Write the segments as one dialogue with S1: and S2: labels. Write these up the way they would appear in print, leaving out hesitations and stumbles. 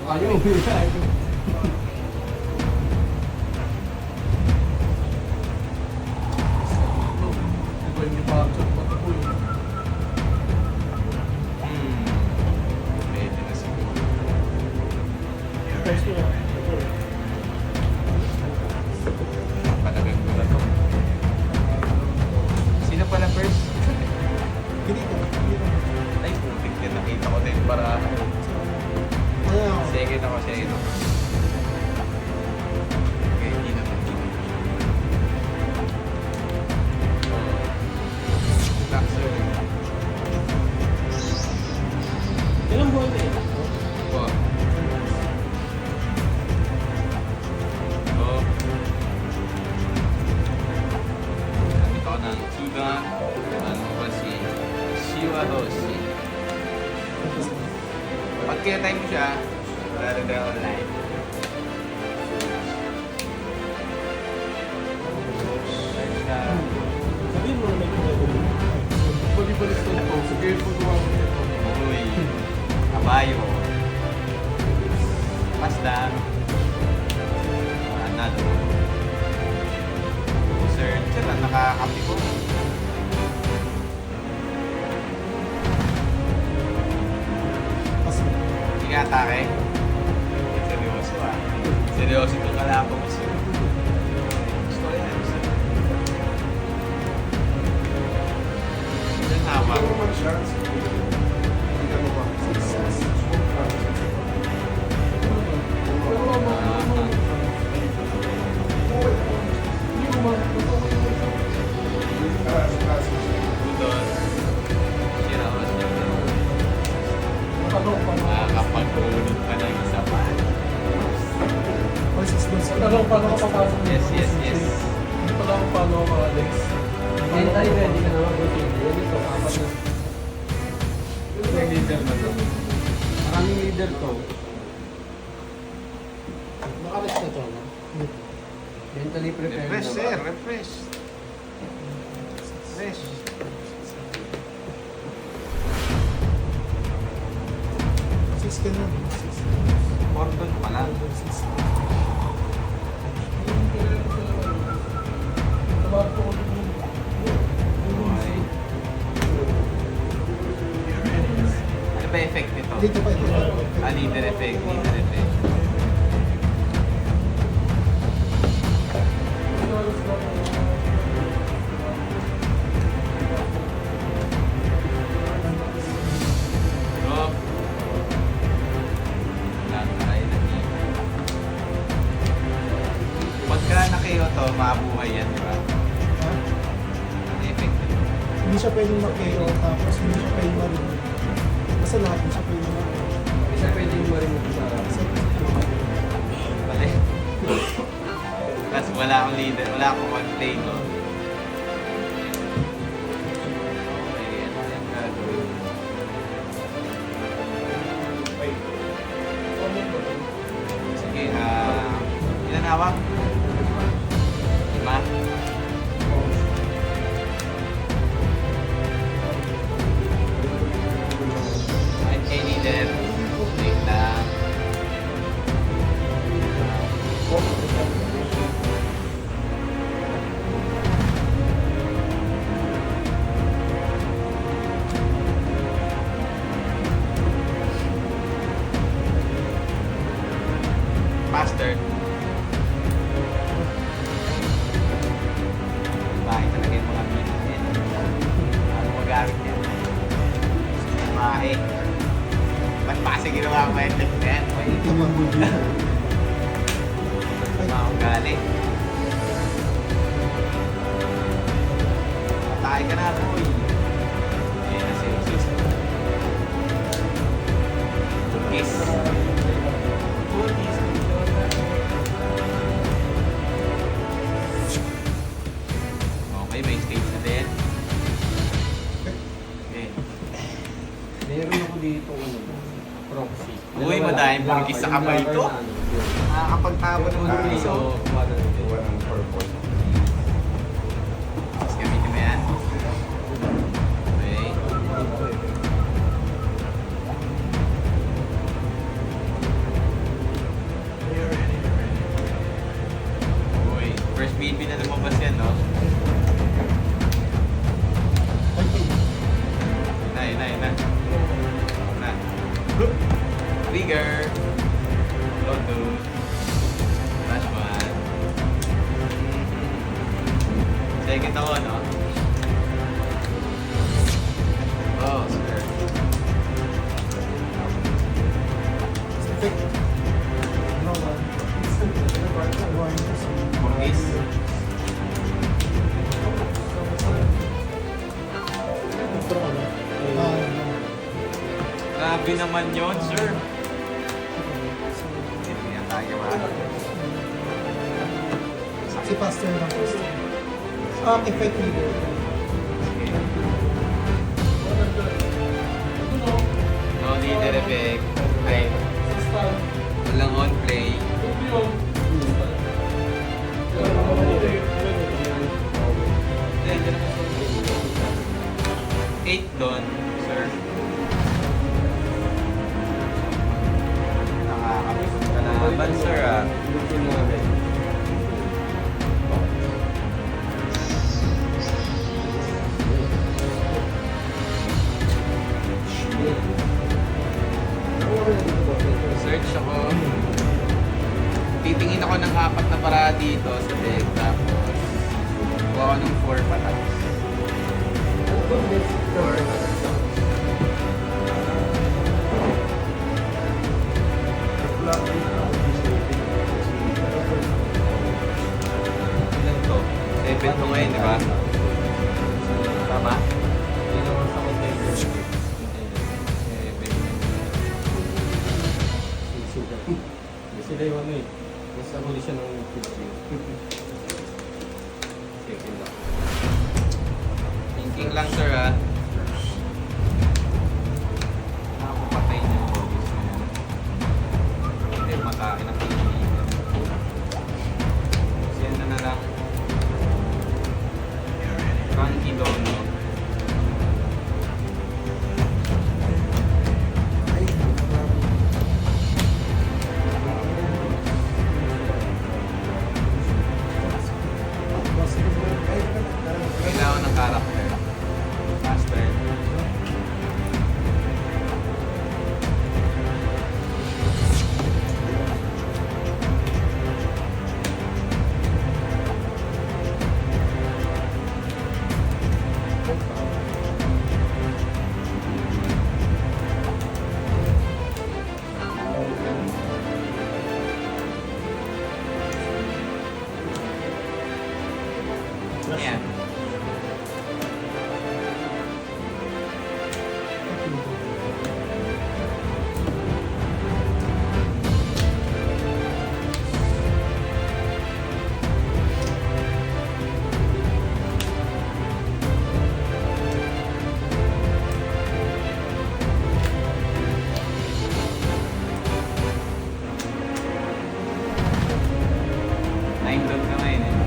S1: Ayaw. Iba yung ipatsak pati po yun.
S2: Pwede na siguro. Palagang ko na to. Sino pala first?
S3: Ganito.
S2: Ay, putik din. Nakita ko din para... Second ako. Okay, hindi naman. Taxer.
S3: Ilang buwan na yun?
S2: Oh. Oh. Gamit ako ng Kigan. Ano ba si Shiwa Roshi. Pag kaya-time mo siya, lalo na online.
S3: Sabihin mo naman yung gagawin.
S1: Balik-balik na ito. Sige, pagawa ko ito.
S2: Uy, kabayo. Mazda. Analo. Sir, sila nakakapi ko.
S3: Kasi,
S2: Sige, atake. Seryoso ah. Seryoso kung kalaban mo siya. Gusto ko yan. Ilan hawak? Budol. Sirawas niya. Nakakapag-ulot pa ng isa pa.
S1: Tanong paano ka papasok dito?
S2: Yes.
S1: Hindi pa lang paano ako Alex.
S4: Hindi tayo ready ka naman kung hindi. Yan ito, apat na.
S1: Yung leader na to.
S4: Maraming leader to.
S3: nakalis na to, no?
S4: Mentally prepared
S2: Refresh,
S4: na
S2: sir.
S4: ba?
S2: Refresh. Fresh.
S3: Sis ka na.
S2: Cordon pa lang. Okay. Ano ba effect nito?
S3: Dito pa ito.
S2: Leader effect. Drop. Nakakain na niya. Pagka nakayo to, mabuhay yan, di ba?
S3: Ha?
S2: Ano effect nito?
S3: Hindi siya pwedeng mag-KO tapos hindi siya pwedeng marinig. Basta lahat hindi siya pwedeng marinig.
S4: Isa pwedeng marinig sa...
S2: Pali. Tapos wala akong leader, wala akong mag-play no. Okay, ano yung gagawin? Sige, ilan hawak? 5? Okay, leader. Wait lang. Faster. Bahay talaga yung mga binigyan. Ano magamit yan? Bahay. Ba't pa kasi ginawa ko yung tip na yan? Mga ugali. Patay ka na, boy. Ayan na si Jesus. Kiss. Okay, may stage na din. Okay.
S4: Meron ako dito, ano, proxy.
S2: Uy, madaming burgis sa kamay to. Nakakapagtabo ng piso. Tapos gamitin mo yan. Okay. Trigger. Bluetooth. Flash one. Second ako, no? Oh, sir.
S3: Effect. No, one.
S2: Burgis. Grabe naman yun, sir. Hindi yan tayo, ha?
S3: Si Pastor lang Pastor. Effect leader.
S2: No leader effect. Ay, walang on play. 8 doon, sir. Nakakabisog ka naman, sir, ah. Search ako. Titingin ako ng 4 na para dito sa deck. Tapos, kuha ako ng 4 patas. 4. Ilan to? 7 to ngayon, di ba? Tama?
S4: Yun naman sa container. Sila yung ano eh. Nasa huli siya ng 50. Second lang.
S2: Thinking lang, sir, ah. Nakapapatay niyo yung bodies na yan. Hindi, makain ang pinilihan. Kasi ano na lang. Frankie Dono. Kailangan ng character. Master. Ayan. Nine doon ka ngayon eh.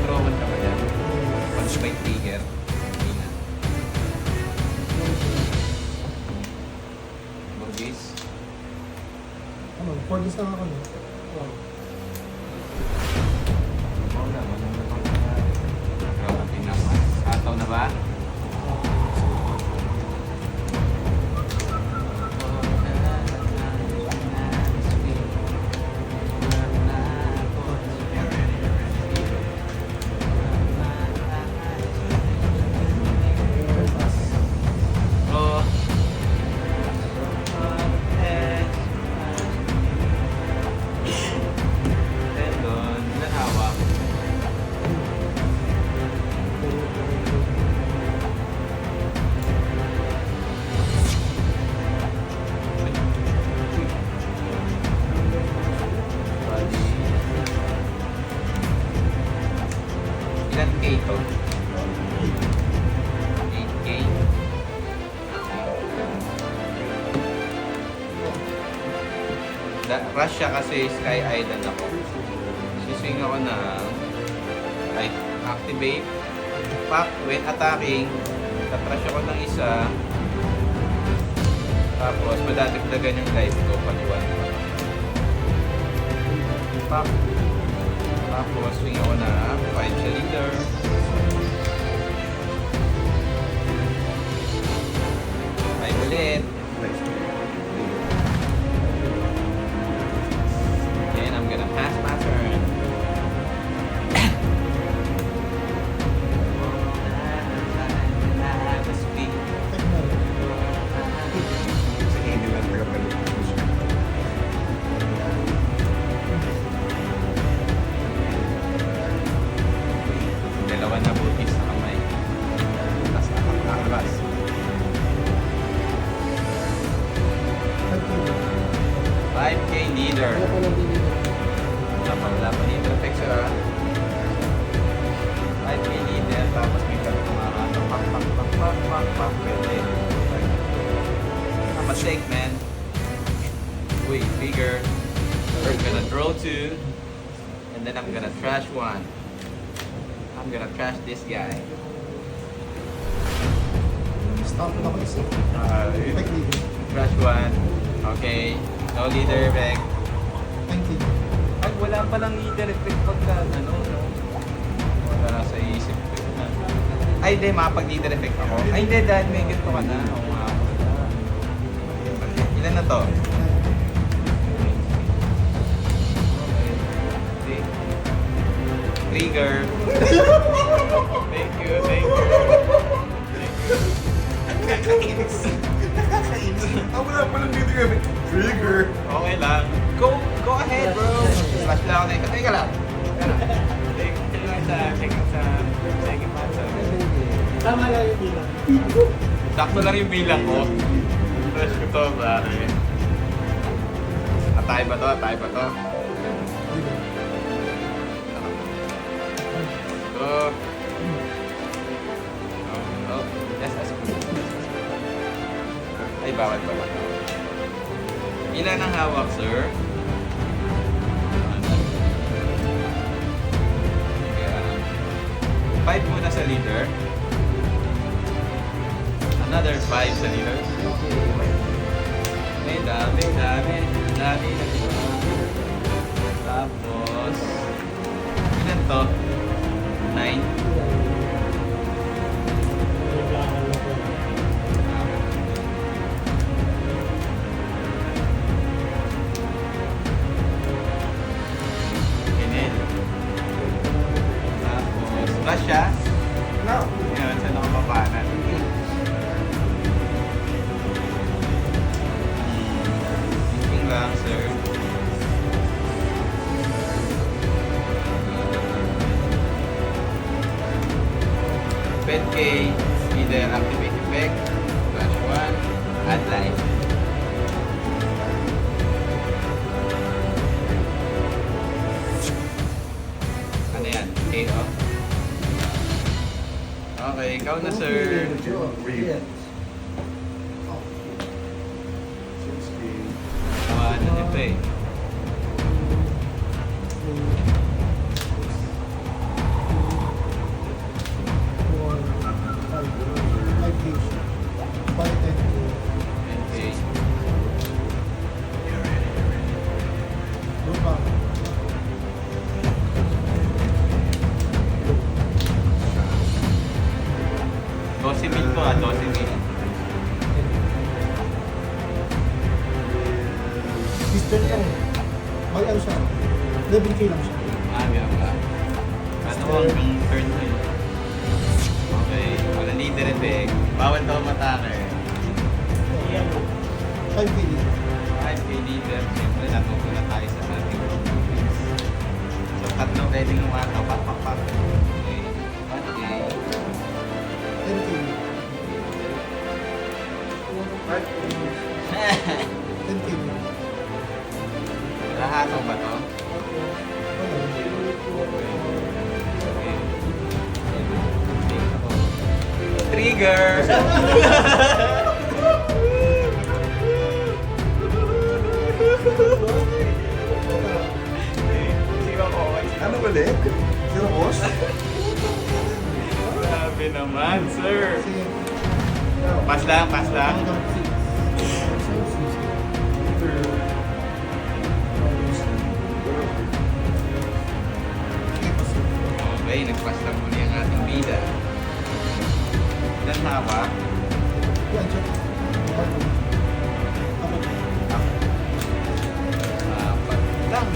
S2: Roman ka ba dyan? Punch by trigger. Hindi na. Burgis.
S3: Ano, 4 days lang ako no?
S2: Oo naman. Grabe naman. Ataw na ba? Oh. Ilan K to? 8K. Rush siya kasi Sky Island ako. Siswing ako na like activate. Pack when attacking. Tatrash ako ng isa. Tapos madadagdagan yung life ko pag 1. Pack. Tapos swing ako na 5 sa leader. Ay ulit. Then I'm gonna pass my turn. Speak. Sige, hindi lang tagapalit. Dalawa na bugis sa kamay. Tapos nakakabas. 5K leader.
S3: Kaya pala din dito.
S2: Wala pa leader effect siya. 5K leader. Tapos may tatlo mga ano. Pak. Pwede. Mistake, man. Wait, bigger. We're gonna draw 2. And then I'm gonna trash 1. I'm gonna trash this guy.
S3: Stop na ako isa. Effect leader.
S2: Trash 1. Okay. No leader effect.
S3: Thank you.
S2: Ay, wala palang leader effect pagka ano, no? Wala sa isip ko. Ay, hindi. Makapag-leader effect ako. Ay, hindi. Dahil may ganito ka na. Oo nga. Ilan na to? Okay. Trigger. Thank you. Nakakainis.
S1: Wala palang dito kami. Trigger.
S2: Okay lang. Go ahead, bro. Flash lang ako na. Teka lang. Check sa second match.
S3: Tama lang yung bilang.
S2: Sakto lang yung bilang ko. Flash ko to, pare. Atay ba to? Go. Oh. Yes. Ay, bawal. Ilan ang hawak, sir? Five muna sa leader. Another 5 sa leader. May dami na dito. Tapos, ilan to? 9. Flash siya?
S1: No.
S2: Yun, saan ako mapanan? Thinking lang, sir. Pet K, either activate effect, flash 1, add life. Ano yan? KO? Okay, ikaw na, sir. Tamaan na nito eh. Okay. $12 mil po 12 mil.
S3: Sister lang. May ano siya. 11K lang siya.
S2: Meron ka. Ano hanggang turn mo yun? Okay, wala leader effect. Bawal daw matake.
S3: 5K din.
S2: 5K leader, siyempre natuto na tayo sa ating movies. So, tatlong pwedeng umataw, pak. Okay, 1K.
S3: 10K din. 10K din.
S2: Lahatong ba to?
S3: Wala.
S2: Okay. trigger!
S5: Ano ulit? Zero boss?
S2: Grabe naman, sir.
S3: Sige.
S2: Pass lang, pass lang. Okay, nag-pass lang muli ang ating bida. Ilan hawak?
S3: Yan, check.
S2: Apat lang.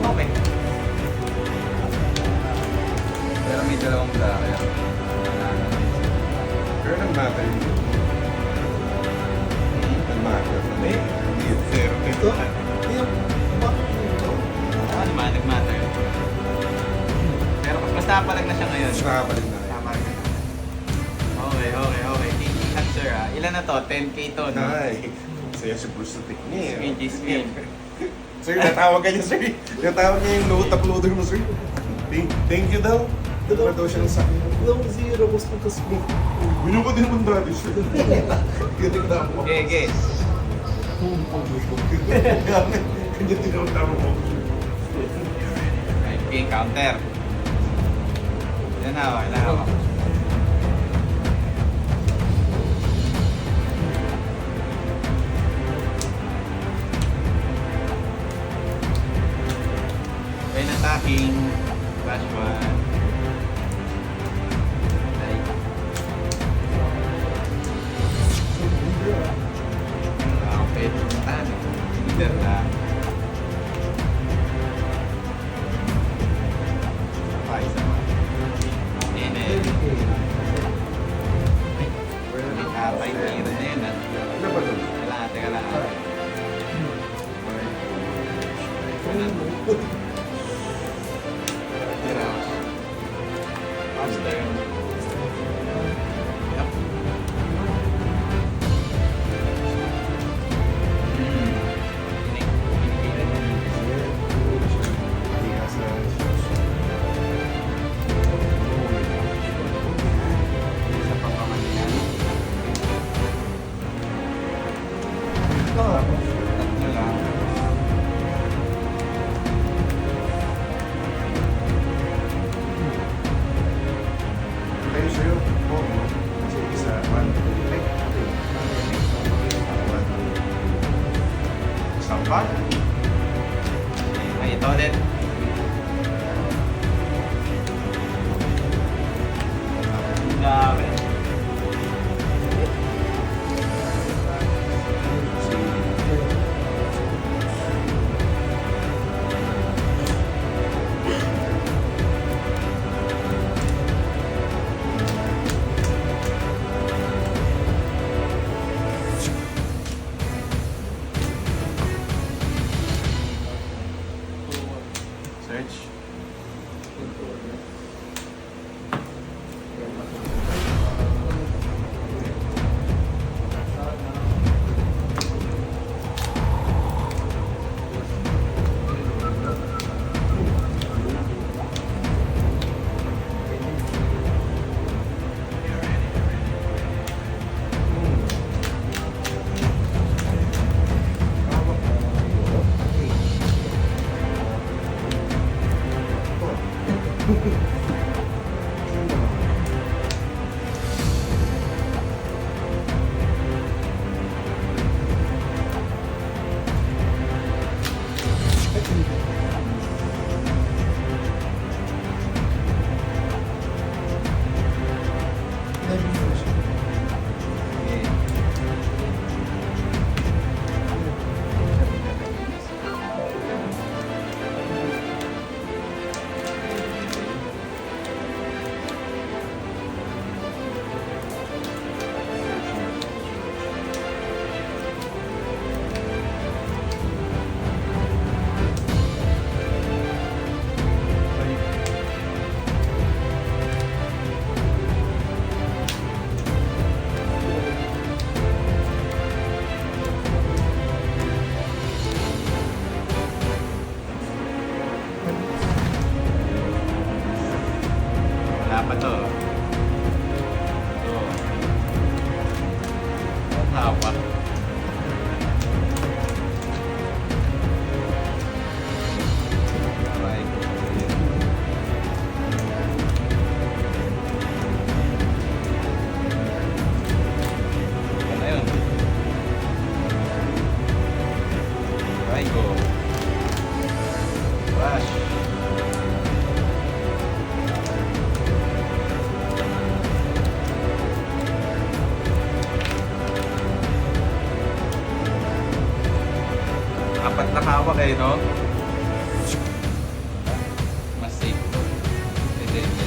S2: Okay.
S5: Pero may dalawang blacker. Pero nag-matter yun. Nag-matter. Hindi yun. Zero.
S3: Ito, yung bakit ito?
S2: Ano naman, nag-matter. Pero mas napalag na siya ngayon.
S5: Mas nakabalik na rin.
S2: Napalag na. Okay, okay, okay. Tingin sir ah. Ilan na to? 10k to, no?
S5: Ay, saya si Bruce na technique.
S2: Squeegee, squeegee.
S5: Sir, natawag ka niya, sir. Natawag niya yung load uploader mo, sir. Thank you daw. Dalawa daw siya ng sakit.
S3: Dalawang zero, boss, magka-split.
S5: Gulo ko din naman dati, sir. Galing na ako.
S2: Okay, okay.
S5: Kanya din ako tama ko.
S2: 5k counter. Ilan hawak? Ilan hawak? When attacking, flash one. Like, okay, puntahan. Leader na. Okay, isa pa. And then, may kapay tira na yun, ah.
S5: Ano ba doon?
S2: Kalahati, kalahati. Tiraos. Master. Yup. Pinipilan niya.
S5: Hindi ka sa
S2: Sa pagpamanyan. Tatlo lang.
S5: kayo sa'yo. Oo, no? Kasi isa, one, ay, okay. One,
S2: Sampat. Ay, ito ulit. Ang dami. Search. Okay. Wala pa to. eh, no? Mas safe to. Hindi, hindi.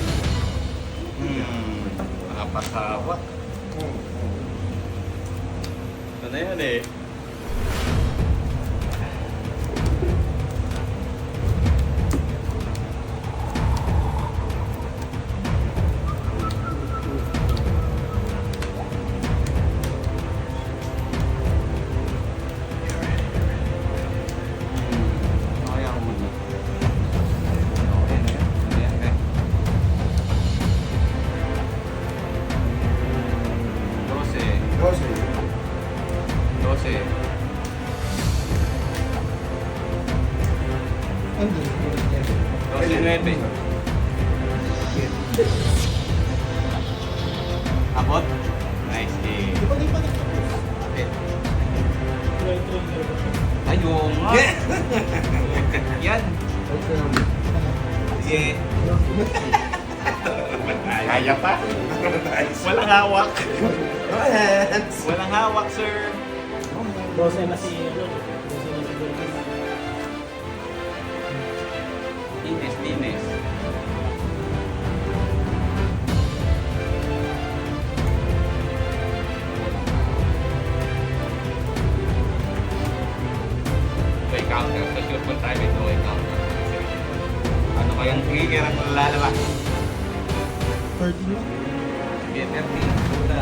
S2: Makapasawa. Ito na yan eh. Okay ako muna. Okay na yan. Ano yan eh? 12.
S3: Hindi.
S2: 12.9. Abot? Nice.
S3: Di ba nagtapos?
S2: Okay.
S3: Try
S2: Ayun nga. Yan. Sige. Kaya pa. Walang hawak. Walang hawak, sir.
S3: 12 na si
S2: Linis, linis. Okay, counter. So, sure kung tayo ito ay counter. Ano kayang trigger ang lalabas?
S3: 13 na.
S2: Get 13. Puta.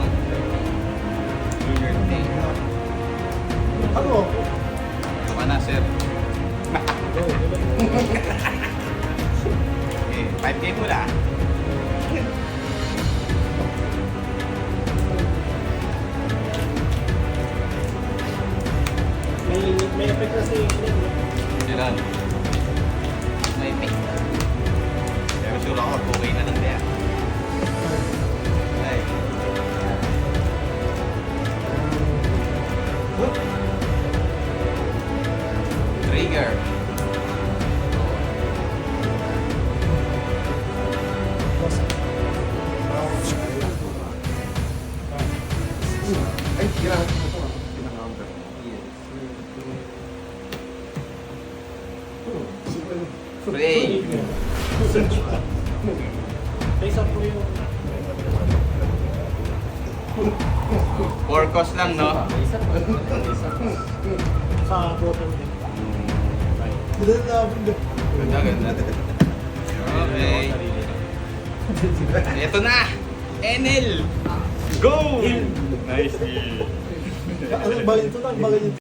S2: Trigger thing.
S3: Ano?
S2: Ito ka na, sir. Okay, 5K muna.
S3: May effect kasi
S2: Dilan. May pick. Pero sure ako, okay na lang kaya. Ay. Trigger.
S5: Ay, kailangan ko ito. Pinaka-counter.
S2: Play.
S3: Face up mo yung
S2: 4 cost lang, no?
S3: sa bottom din. Ganda.
S2: Ganda, ganda. Okay. Ito na! Enel! Go! Nice.
S3: Ano ba ito lang? Bagay